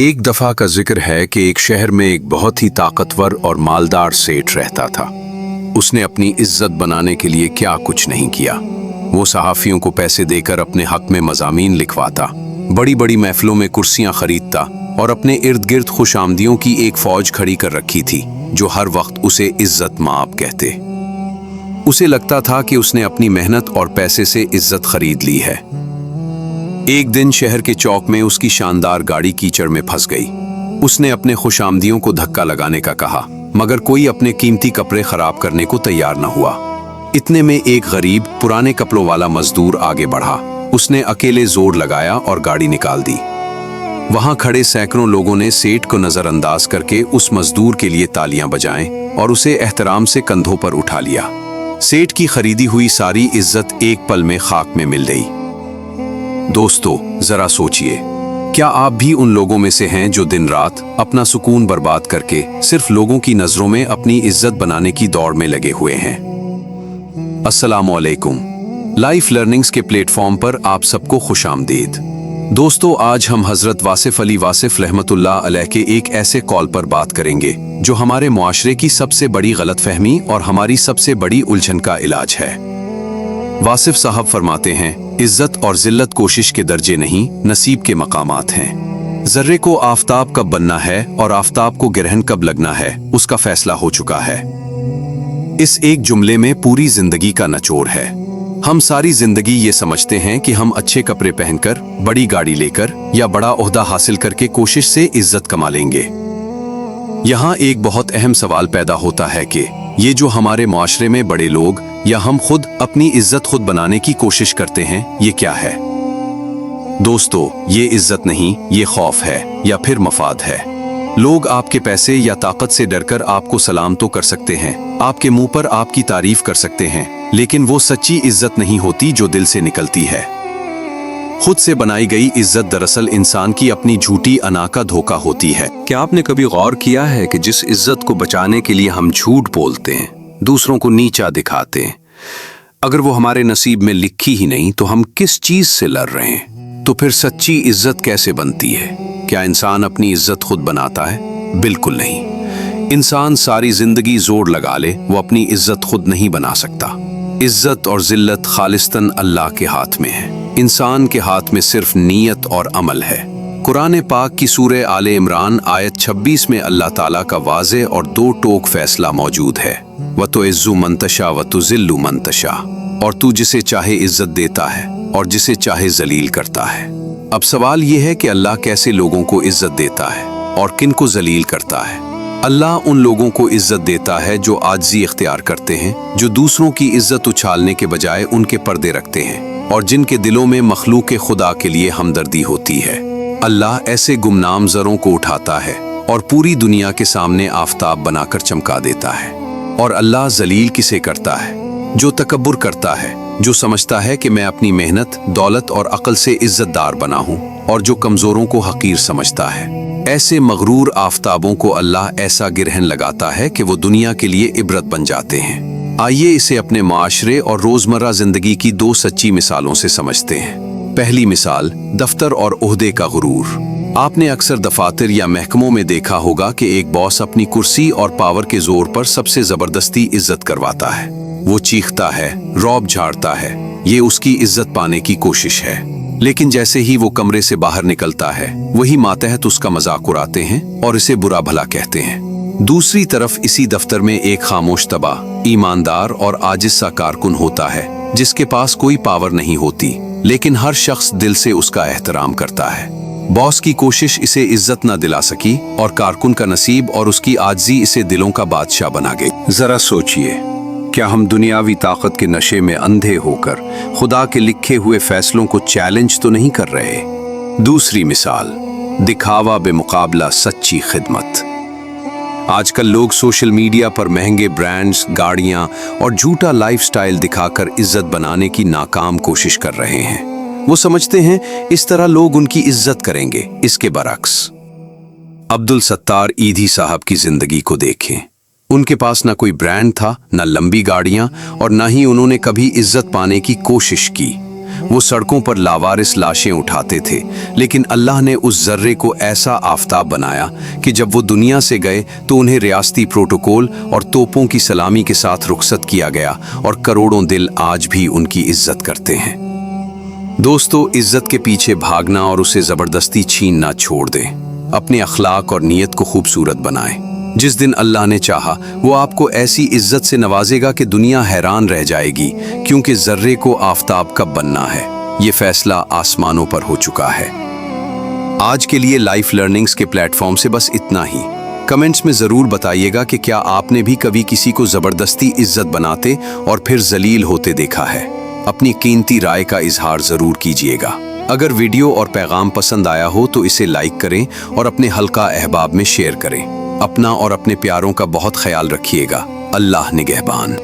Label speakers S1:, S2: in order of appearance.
S1: एक दफा का जिक्र है कि एक शहर में एक बहुत ही ताकतवर और मालदार सेठ रहता था। उसने अपनी इज्जत बनाने के लिए क्या कुछ नहीं किया। वो सहाफियों को पैसे देकर अपने हक में मज़ामीन लिखवाता, बड़ी बड़ी महफिलों में कुर्सियां खरीदता और अपने इर्द गिर्द खुशामदियों की एक फौज खड़ी कर रखी थी जो हर वक्त उसे इज्जत माब कहते। उसे लगता था कि उसने अपनी मेहनत और पैसे से इज्जत खरीद ली है। एक दिन शहर के चौक में उसकी शानदार गाड़ी कीचड़ में फंस गई। उसने अपने खुशामदियों को धक्का लगाने का कहा, मगर कोई अपने कीमती कपड़े खराब करने को तैयार न हुआ। इतने में एक गरीब पुराने कपड़ों वाला मजदूर आगे बढ़ा। उसने अकेले जोर लगाया और गाड़ी निकाल दी। वहां खड़े सैकड़ों लोगों ने सेठ को नजरअंदाज करके उस मजदूर के लिए तालियां बजाएं और उसे एहतराम से कंधों पर उठा लिया। सेठ की खरीदी हुई सारी इज्जत एक पल में खाक में मिल गई। दोस्तों, जरा सोचिए, क्या आप भी उन लोगों में से हैं जो दिन रात अपना सुकून बर्बाद करके सिर्फ लोगों की नजरों में अपनी इज्जत बनाने की दौड़ में लगे हुए हैं? अस्सलामु अलैकुम। लाइफ लर्निंग्स के प्लेटफॉर्म पर आप सबको खुशामदीद। दोस्तों, आज हम हजरत वासिफ अली वासिफ रहमतुल्लाह अलैह के एक ऐसे कॉल पर बात करेंगे जो हमारे मुआशरे की सबसे बड़ी गलतफहमी और हमारी सबसे बड़ी उलझन का इलाज है। वासिफ साहब फरमाते हैं, इज्जत और जिल्लत कोशिश के दर्जे नहीं, नसीब के मकामात हैं। जर्रे को आफताब कब बनना है और आफताब को ग्रहण कब लगना है, उसका फैसला हो चुका है। इस एक जुमले में पूरी जिंदगी का निचोड़ है। हम सारी जिंदगी ये समझते हैं कि हम अच्छे कपड़े पहनकर, बड़ी गाड़ी लेकर या बड़ा ओहदा हासिल करके कोशिश से इज्जत कमा लेंगे। यहाँ एक बहुत अहम सवाल पैदा होता है कि ये जो हमारे मुआशरे में बड़े लोग या हम खुद अपनी इज्जत खुद बनाने की कोशिश करते हैं, ये क्या है? दोस्तों, ये इज्जत नहीं, ये खौफ है या फिर मफाद है। लोग आपके पैसे या ताकत से डरकर आपको सलाम तो कर सकते हैं, आपके मुंह पर आपकी तारीफ कर सकते हैं, लेकिन वो सच्ची इज्जत नहीं होती जो दिल से निकलती है। खुद से बनाई गई इज्जत दरअसल इंसान की अपनी झूठी अना का धोखा होती है। क्या आपने कभी गौर किया है कि जिस इज्जत को बचाने के लिए हम झूठ बोलते हैं, दूसरों को नीचा दिखाते हैं, अगर वो हमारे नसीब में लिखी ही नहीं तो हम किस चीज से लड़ रहे हैं? तो फिर सच्ची इज्जत कैसे बनती है? क्या इंसान अपनी इज्जत खुद बनाता है? बिल्कुल नहीं। इंसान सारी जिंदगी जोर लगा ले, वो अपनी इज्जत खुद नहीं बना सकता। इज्जत और जिल्लत खालिस्तन अल्लाह के हाथ में है। इंसान के हाथ में सिर्फ नीयत और अमल है। कुरान पाक की सूरह आले इमरान आयत 26 में अल्लाह ताला का वाज़े और दो टोक फैसला मौजूद है, व तो इज्जु मंतशा व तो जिल्लु मंतशा, और तू जिसे चाहे इज्जत देता है और जिसे चाहे जलील करता है। अब सवाल यह है कि अल्लाह कैसे लोगों को इज्जत देता है और किन को जलील करता है? अल्लाह उन लोगों को इज्जत देता है जो आजिज़ी इख्तियार करते हैं, जो दूसरों की इज्जत उछालने के बजाय उनके पर्दे रखते हैं और जिनके दिलों में मखलूक खुदा के लिए हमदर्दी होती है। अल्लाह ऐसे गुमनाम ज़रों को उठाता है और पूरी दुनिया के सामने आफताब बनाकर चमका देता है। और अल्लाह जलील किसे करता है? जो तकब्बुर करता है, जो समझता है कि मैं अपनी मेहनत, दौलत और अक्ल से इज्जतदार बना हूँ, और जो कमज़ोरों को हकीर समझता है। ऐसे मगरूर आफताबों को अल्लाह ऐसा गिरहन लगाता है कि वो दुनिया के लिए इबरत बन जाते हैं। आइए इसे अपने माशरे और रोजमर्रा जिंदगी की दो सच्ची मिसालों से समझते हैं। पहली मिसाल, दफ्तर और ओहदे का गुरूर। आपने अक्सर दफातर या महकमों में देखा होगा कि एक बॉस अपनी कुर्सी और पावर के जोर पर सबसे जबरदस्ती इज्जत करवाता है। वो चीखता है, रौब झाड़ता है, ये उसकी इज्जत पाने की कोशिश है। लेकिन जैसे ही वो कमरे से बाहर निकलता है, वही मातहत उसका मजाक उड़ाते हैं और इसे बुरा भला कहते हैं। दूसरी तरफ इसी दफ्तर में एक खामोश तबाह, ईमानदार और आजिज सा कारकुन होता है, जिसके पास कोई पावर नहीं होती, लेकिन हर शख्स दिल से उसका एहतराम करता है। बॉस की कोशिश इसे इज्जत न दिला सकी और कारकुन का नसीब और उसकी आजिज़ी इसे दिलों का बादशाह बना गई। जरा सोचिए, क्या हम दुनियावी ताकत के नशे में अंधे होकर खुदा के लिखे हुए फैसलों को चैलेंज तो नहीं कर रहे? दूसरी मिसाल, दिखावा बेमुकाबला सच्ची खिदमत। आजकल लोग सोशल मीडिया पर महंगे ब्रांड्स, गाड़ियां और झूठा लाइफस्टाइल दिखाकर इज्जत बनाने की नाकाम कोशिश कर रहे हैं। वो समझते हैं इस तरह लोग उनकी इज्जत करेंगे। इसके बरक्स अब्दुल सत्तार ईधी साहब की जिंदगी को देखें। उनके पास ना कोई ब्रांड था, ना लंबी गाड़ियां, और ना ही उन्होंने कभी इज्जत पाने की कोशिश की। वो सड़कों पर लावारिस लाशें उठाते थे, लेकिन अल्लाह ने उस जर्रे को ऐसा आफताब बनाया कि जब वो दुनिया से गए तो उन्हें रियासती प्रोटोकॉल और तोपों की सलामी के साथ रुखसत किया गया, और करोड़ों दिल आज भी उनकी इज्जत करते हैं। दोस्तों, इज्जत के पीछे भागना और उसे जबरदस्ती छीनना छोड़ दें। अपने अखलाक और नीयत को खूबसूरत बनाएं। जिस दिन अल्लाह ने चाहा वो आपको ऐसी इज्जत से नवाजेगा कि दुनिया हैरान रह जाएगी, क्योंकि जर्रे को आफताब कब बनना है, ये फैसला आसमानों पर हो चुका है। आज के लिए लाइफ लर्निंग्स के प्लेटफॉर्म से बस इतना ही। कमेंट्स में ज़रूर बताइएगा कि क्या आपने भी कभी किसी को ज़बरदस्ती इज्जत बनाते और फिर जलील होते देखा है। अपनी कीमती राय का इजहार ज़रूर कीजिएगा। अगर वीडियो और पैगाम पसंद आया हो तो इसे लाइक करें और अपने हल्का अहबाब में शेयर करें। अपना और अपने प्यारों का बहुत ख्याल रखिएगा। अल्लाह निगहबान।